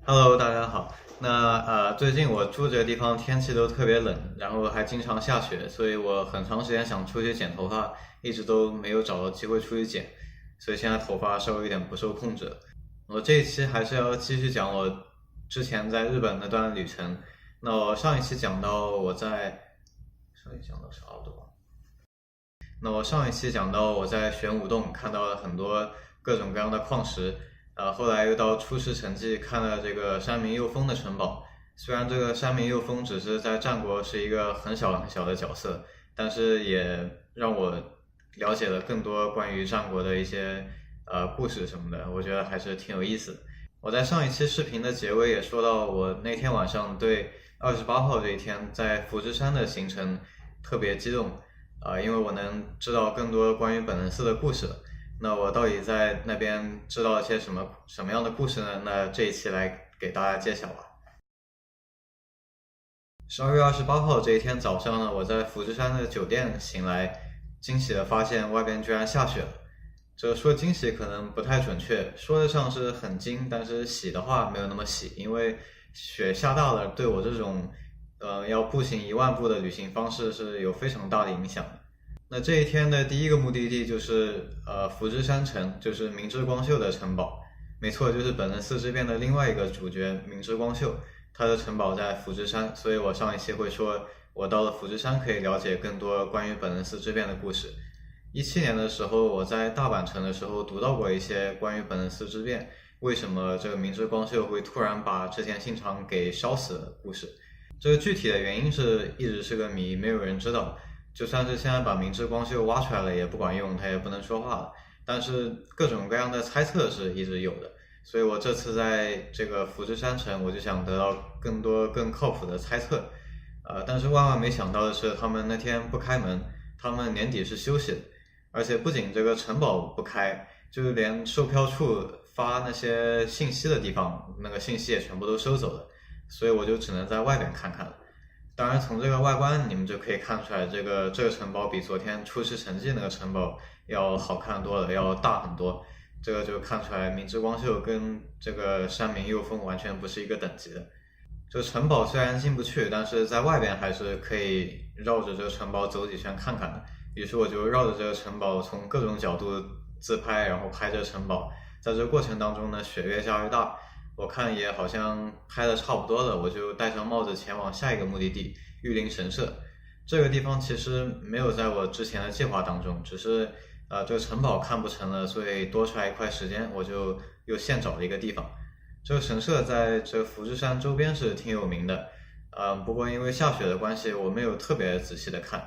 Hello，大家好。最近我住这个地方天气都特别冷，然后还经常下雪，所以我很长时间想出去剪头发，一直都没有找到机会出去剪，所以现在头发稍微有点不受控制了。我这一期还是要继续讲我之前在日本那段旅程。那我上一期讲到我在上一期讲到啥我都忘了。那我上一期讲到我在玄武洞看到了很多各种各样的矿石，后来又到出师城记看了这个山明佑丰的城堡。虽然这个山明佑丰只是在战国是一个很小很小的角色，但是也让我了解了更多关于战国的一些故事什么的，我觉得还是挺有意思的。我在上一期视频的结尾也说到，我那天晚上对28号这一天在福知山的行程特别激动，因为我能知道更多关于本能寺的故事了。那我到底在那边知道了些什么样的故事呢？那这一期来给大家揭晓吧。12月28号这一天早上呢，我在福知山的酒店醒来，惊喜的发现外边居然下雪了。这说惊喜可能不太准确，说得上是很惊，但是喜的话没有那么喜，因为雪下大了，对我这种要步行10000步的旅行方式是有非常大的影响的。那这一天的第一个目的地就是福知山城，就是明智光秀的城堡。没错，就是本能寺这边的另外一个主角明智光秀，他的城堡在福知山，所以我上一期会说我到了福知山可以了解更多关于本能寺这边的故事。17年的时候，我在大阪城的时候读到过一些关于本能寺之变，为什么这个明智光秀会突然把织田信长给烧死的故事。这个具体的原因一直是个谜，没有人知道。就算是现在把明智光秀挖出来了也不管用，他也不能说话了。但是各种各样的猜测是一直有的，所以我这次在这个福知山城，我就想得到更多更靠谱的猜测。但是万万没想到的是，他们那天不开门，他们年底是休息的。而且不仅这个城堡不开，就是连售票处发那些信息的地方，那个信息也全部都收走了，所以我就只能在外边看看了。当然，从这个外观你们就可以看出来，这个城堡比昨天出师城记那个城堡要好看多了，要大很多。这个就看出来明智光秀跟这个山明佑丰完全不是一个等级的。这城堡虽然进不去，但是在外边还是可以绕着这个城堡走几圈看看的。于是我就绕着这个城堡从各种角度自拍，然后拍这个城堡。在这个过程当中呢，雪越下越大，我看也好像拍的差不多了，我就戴上帽子前往下一个目的地玉林神社。这个地方其实没有在我之前的计划当中，只是这个城堡看不成了，所以多出来一块时间，我就又现找了一个地方。这个神社在这福知山周边是挺有名的，不过因为下雪的关系，我没有特别仔细的看，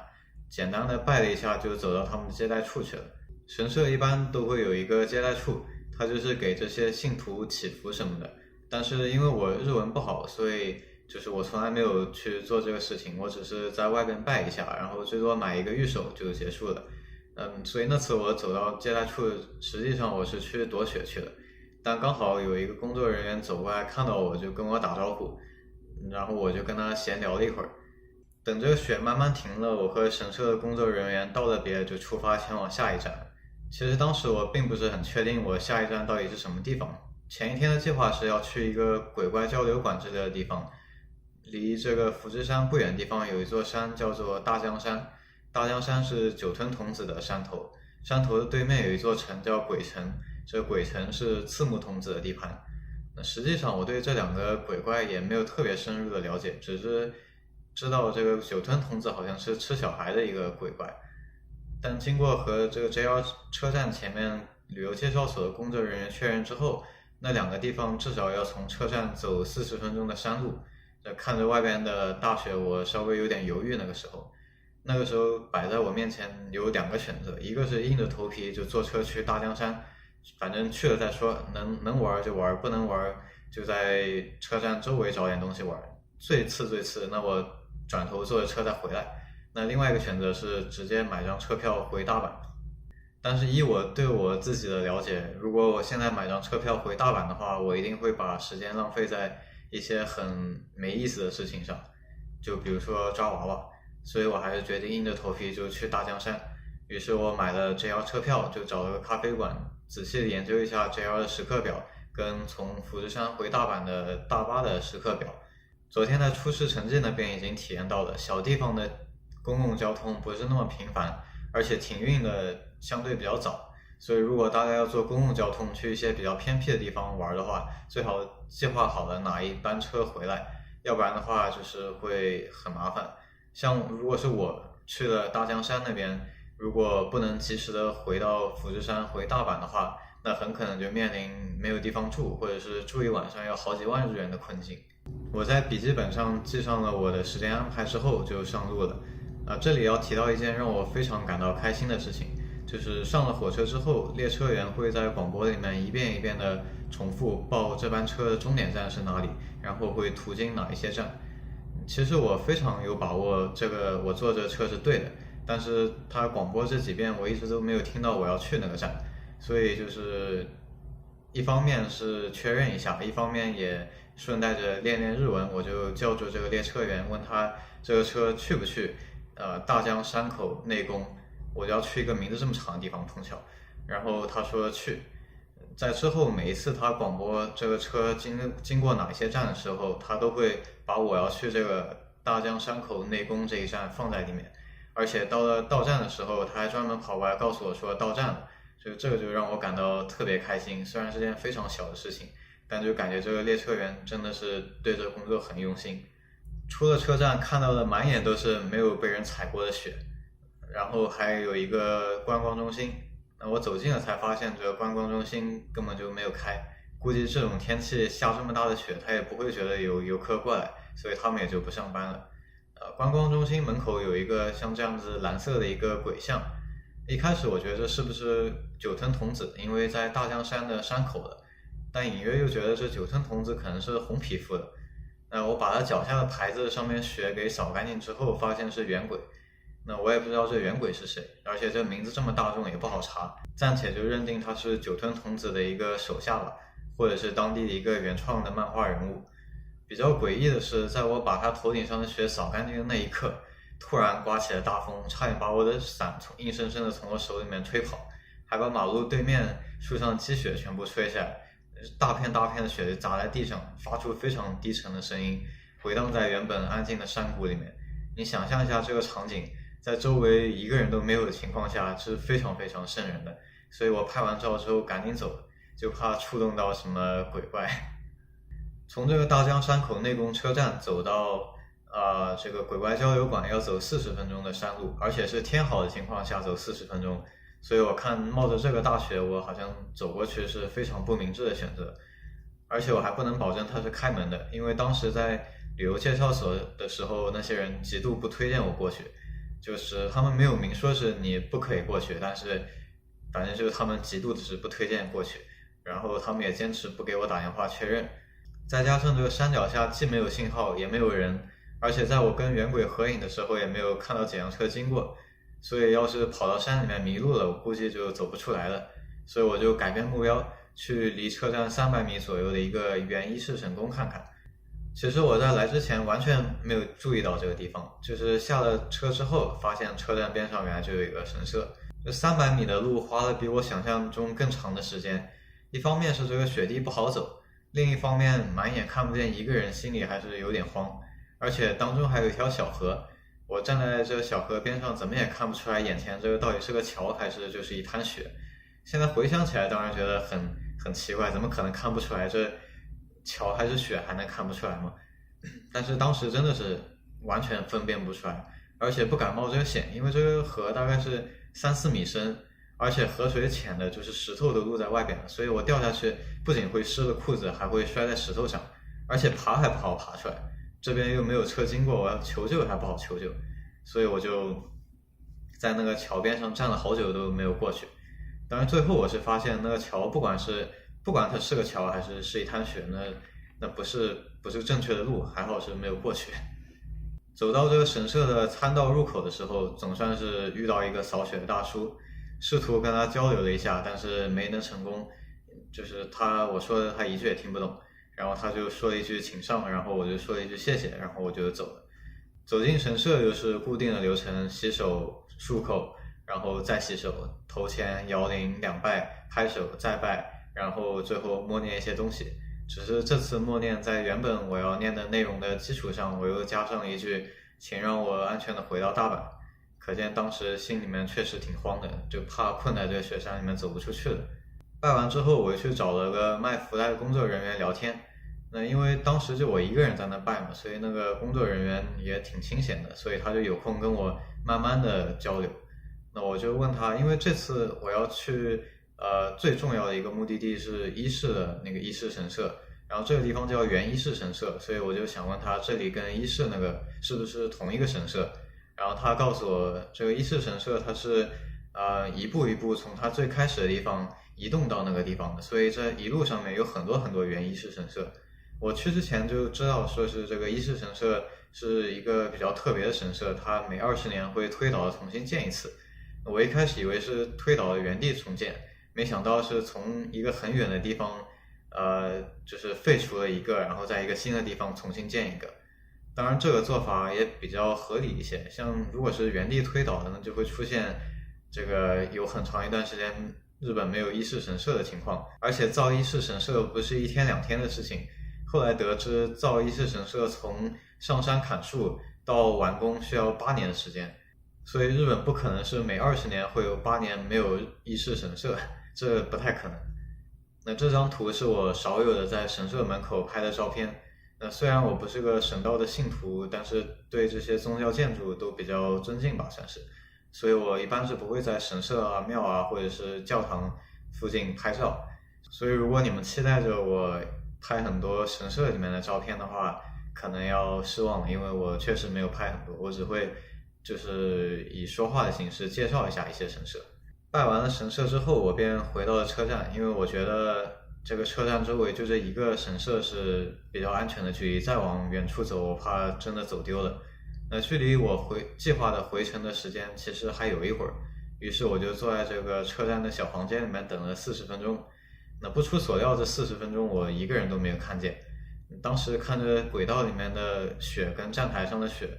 简单的拜了一下就走到他们的接待处去了。神社一般都会有一个接待处，它就是给这些信徒祈福什么的。但是因为我日文不好，所以就是我从来没有去做这个事情，我只是在外边拜一下，然后最多买一个玉手就结束了。所以那次我走到接待处，实际上我是去躲雪去了，但刚好有一个工作人员走过来看到我就跟我打招呼，然后我就跟他闲聊了一会儿。等这个雪慢慢停了，我和神社的工作人员道了别，就出发前往下一站。其实当时我并不是很确定我下一站到底是什么地方。前一天的计划是要去一个鬼怪交流馆之类的地方，离这个福知山不远的地方有一座山叫做大江山。大江山是酒吞童子的山头，山头的对面有一座城叫鬼城，这鬼城是赤木童子的地盘。那实际上我对这两个鬼怪也没有特别深入的了解，只是知道这个酒吞童子好像是吃小孩的一个鬼怪。但经过和这个 JR 车站前面旅游介绍所的工作人员确认之后，那两个地方至少要从车站走40分钟的山路。看着外边的大雪，我稍微有点犹豫。那个时候摆在我面前有两个选择，一个是硬着头皮就坐车去大江山，反正去了再说，能玩就玩，不能玩就在车站周围找点东西玩，最次那我转头坐着车再回来。那另外一个选择是直接买张车票回大阪。但是依我对我自己的了解，如果我现在买张车票回大阪的话，我一定会把时间浪费在一些很没意思的事情上，就比如说抓娃娃。所以我还是决定硬着头皮就去大江山。于是我买了 JR 车票，就找了个咖啡馆，仔细的研究一下 JR 的时刻表跟从富士山回大阪的大巴的时刻表。昨天在出世城际那边已经体验到了，小地方的公共交通不是那么频繁，而且停运的相对比较早，所以如果大家要坐公共交通去一些比较偏僻的地方玩的话，最好计划好了哪一班车回来，要不然的话就是会很麻烦。像如果是我去了大江山那边，如果不能及时的回到富士山回大阪的话，那很可能就面临没有地方住，或者是住一晚上要好几万日元的困境。我在笔记本上记上了我的时间安排之后就上路了。这里要提到一件让我非常感到开心的事情，就是上了火车之后，列车员会在广播里面一遍一遍的重复报这班车的终点站是哪里，然后会途经哪一些站。其实我非常有把握，我坐这车是对的，但是他广播这几遍我一直都没有听到我要去那个站，所以就是一方面是确认一下，一方面也顺带着练练日文，我就叫住这个列车员，问他这个车去不去大江山口内宫，我就要去一个名字这么长的地方碰巧，然后他说去。在之后每一次他广播这个车经过哪些站的时候，他都会把我要去这个大江山口内宫这一站放在里面，而且到了到站的时候，他还专门跑过来告诉我说到站了，这个就让我感到特别开心。虽然是件非常小的事情，但就感觉这个列车员真的是对这个工作很用心。出了车站看到的满眼都是没有被人踩过的雪，然后还有一个观光中心，我走近了才发现这个观光中心根本就没有开，估计这种天气下这么大的雪，他也不会觉得有游客过来，所以他们也就不上班了。观光中心门口有一个像这样子蓝色的一个鬼像，一开始我觉得这是不是酒吞童子，因为在大江山的山口的，但隐约又觉得这酒吞童子可能是红皮肤的。我把他脚下的牌子上面雪给扫干净之后，发现是圆鬼。那我也不知道这圆鬼是谁，而且这名字这么大众也不好查，暂且就认定他是酒吞童子的一个手下吧，或者是当地的一个原创的漫画人物。比较诡异的是，在我把他头顶上的雪扫干净的那一刻，突然刮起了大风，差点把我的伞硬生生的从我手里面吹跑，还把马路对面树上的积雪全部吹下来，大片大片的雪砸在地上，发出非常低沉的声音，回荡在原本安静的山谷里面。你想象一下这个场景，在周围一个人都没有的情况下，是非常非常瘆人的。所以我拍完照之后赶紧走了，就怕触动到什么鬼怪。从这个大江山口内宫车站走到这个鬼怪交流馆要走40分钟的山路，而且是天好的情况下走40分钟，所以我看冒着这个大雪，我好像走过去是非常不明智的选择。而且我还不能保证它是开门的，因为当时在旅游介绍所的时候，那些人极度不推荐我过去，就是他们没有明说是你不可以过去，但是反正就是他们极度的是不推荐过去，然后他们也坚持不给我打电话确认。再加上这个山脚下既没有信号也没有人，而且在我跟圆鬼合影的时候也没有看到解放车经过，所以要是跑到山里面迷路了，我估计就走不出来了。所以我就改变目标，去离车站300米左右的一个原伊势神宫看看。其实我在来之前完全没有注意到这个地方，就是下了车之后发现车站边上原来就有一个神社。这300米的路花了比我想象中更长的时间，一方面是这个雪地不好走，另一方面满眼看不见一个人，心里还是有点慌，而且当中还有一条小河，我站在这个小河边上怎么也看不出来眼前这个到底是个桥还是就是一滩雪。现在回想起来当然觉得很奇怪，怎么可能看不出来这桥还是雪，还能看不出来吗？但是当时真的是完全分辨不出来，而且不敢冒这个险，因为这个河大概是3-4米深，而且河水浅的就是石头都露在外边了，所以我掉下去不仅会湿了裤子，还会摔在石头上，而且爬还不好爬出来，这边又没有车经过，我要求救还不好求救，所以我就在那个桥边上站了好久都没有过去。当然最后我是发现那个桥不管它是个桥还是一滩雪，那不是正确的路，还好是没有过去。走到这个神社的参道入口的时候，总算是遇到一个扫雪的大叔，试图跟他交流了一下，但是没能成功，就是我说的他一句也听不懂，然后他就说了一句请上，然后我就说了一句谢谢，然后我就走了。走进神社又是固定的流程，洗手漱口，然后再洗手，头前摇铃2拜，拍手再拜，然后最后默念一些东西。只是这次默念在原本我要念的内容的基础上，我又加上了一句请让我安全的回到大阪。可见当时心里面确实挺慌的，就怕困在这个雪山里面走不出去了。拜完之后，我去找了个卖福袋的工作人员聊天。那因为当时就我一个人在那拜嘛，所以那个工作人员也挺清闲的，所以他就有空跟我慢慢的交流。那我就问他，因为这次我要去最重要的一个目的地是伊势的那个伊势神社，然后这个地方叫原伊势神社，所以我就想问他这里跟伊势那个是不是同一个神社。然后他告诉我，这个伊势神社它是一步一步从它最开始的地方移动到那个地方的，所以这一路上面有很多很多原伊势神社。我去之前就知道说是这个伊势神社是一个比较特别的神社，它每20年会推倒重新建一次。我一开始以为是推倒的原地重建，没想到是从一个很远的地方就是废除了一个，然后在一个新的地方重新建一个。当然这个做法也比较合理一些，像如果是原地推倒的呢，就会出现这个有很长一段时间日本没有伊势神社的情况，而且造伊势神社不是1天2天的事情。后来得知造伊势神社从上山砍树到完工需要8年的时间，所以日本不可能是每20年会有8年没有伊势神社，这不太可能。那这张图是我少有的在神社门口拍的照片。那虽然我不是个神道的信徒，但是对这些宗教建筑都比较尊敬吧，算是。所以我一般是不会在神社啊、庙啊或者是教堂附近拍照。所以如果你们期待着我拍很多神社里面的照片的话，可能要失望了，因为我确实没有拍很多，我只会就是以说话的形式介绍一下一些神社。拜完了神社之后，我便回到了车站，因为我觉得这个车站周围就这一个神社是比较安全的距离，再往远处走我怕真的走丢了。那距离我计划的回程的时间其实还有一会儿，于是我就坐在这个车站的小房间里面等了40分钟。那不出所料，这40分钟我一个人都没有看见。当时看着轨道里面的雪跟站台上的雪，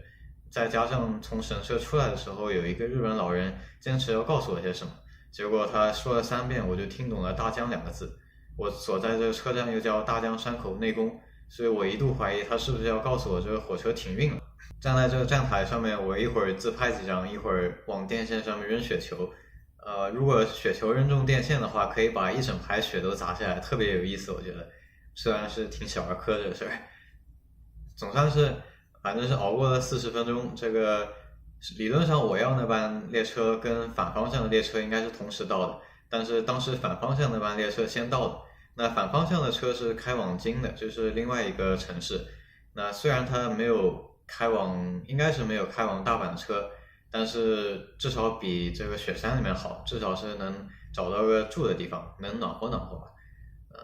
再加上从神社出来的时候有一个日本老人坚持要告诉我些什么，结果他说了3遍我就听懂了大江2个字。我所在这个车站又叫大江山口内宫，所以我一度怀疑他是不是要告诉我这个火车停运了。站在这个站台上面，我一会儿自拍几张，一会儿往电线上面扔雪球。如果雪球扔中电线的话，可以把一整排雪都砸下来，特别有意思。我觉得虽然是挺小儿科这个事儿，总算是反正是熬过了40分钟。这个理论上我要那班列车跟反方向的列车应该是同时到的，但是当时反方向那班列车先到了。那反方向的车是开往京的，就是另外一个城市。那虽然它没有开往，应该是没有开往大阪的车，但是至少比这个雪山里面好，至少是能找到个住的地方，能暖和暖和吧。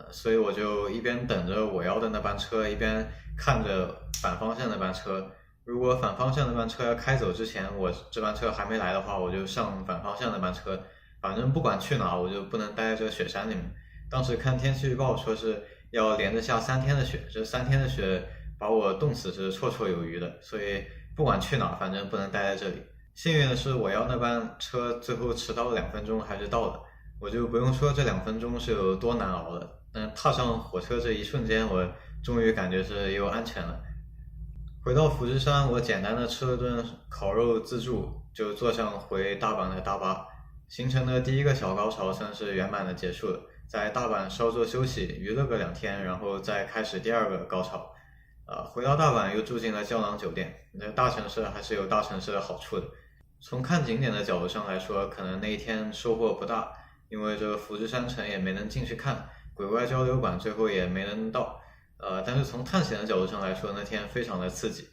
所以我就一边等着我要的那班车，一边看着反方向那班车。如果反方向那班车要开走之前，我这班车还没来的话，我就上反方向那班车。反正不管去哪，我就不能待在这个雪山里面。当时看天气预报说是要连着下3天的雪，这3天的雪把我冻死是绰绰有余的，所以不管去哪，反正不能待在这里。幸运的是，我要那班车最后迟到了2分钟还是到了，我就不用说这2分钟是有多难熬了。但踏上火车这一瞬间，我终于感觉是又安全了。回到富士山，我简单的吃了顿烤肉自助，就坐上回大阪的大巴。行程的第一个小高潮算是圆满的结束了，在大阪稍作休息，娱乐个2天，然后再开始第2个高潮。回到大阪又住进了胶囊酒店。那大城市还是有大城市的好处的。从看景点的角度上来说，可能那一天收获不大，因为这个富士山城也没能进去看，鬼怪交流馆最后也没能到。但是从探险的角度上来说，那天非常的刺激。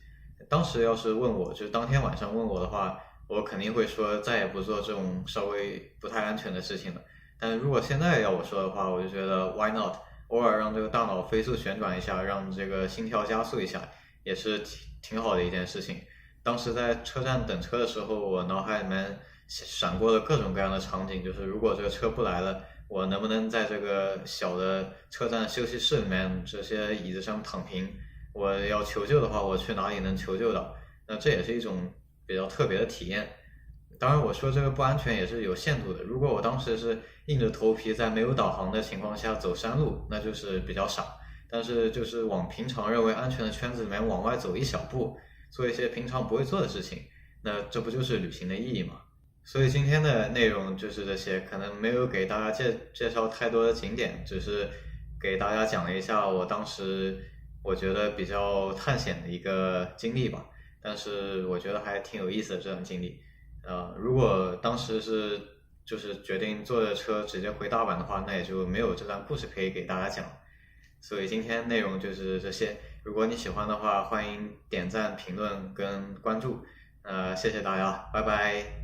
当时要是问我，就是当天晚上问我的话，我肯定会说再也不做这种稍微不太安全的事情了。但是如果现在要我说的话，我就觉得 why not， 偶尔让这个大脑飞速旋转一下，让这个心跳加速一下，也是挺好的一件事情。当时在车站等车的时候，我脑海里面闪过了各种各样的场景，就是如果这个车不来了，我能不能在这个小的车站休息室里面这些椅子上躺平，我要求救的话，我去哪里能求救到？那这也是一种比较特别的体验。当然，我说这个不安全也是有限度的。如果我当时是硬着头皮在没有导航的情况下走山路，那就是比较傻。但是就是往平常认为安全的圈子里面往外走一小步，做一些平常不会做的事情，那这不就是旅行的意义吗？所以今天的内容就是这些，可能没有给大家介绍太多的景点，只是给大家讲了一下我当时我觉得比较探险的一个经历吧。但是我觉得还挺有意思的这段经历。如果当时就是决定坐着车直接回大阪的话，那也就没有这段故事可以给大家讲。所以今天内容就是这些。如果你喜欢的话，欢迎点赞、评论跟关注。谢谢大家，拜拜。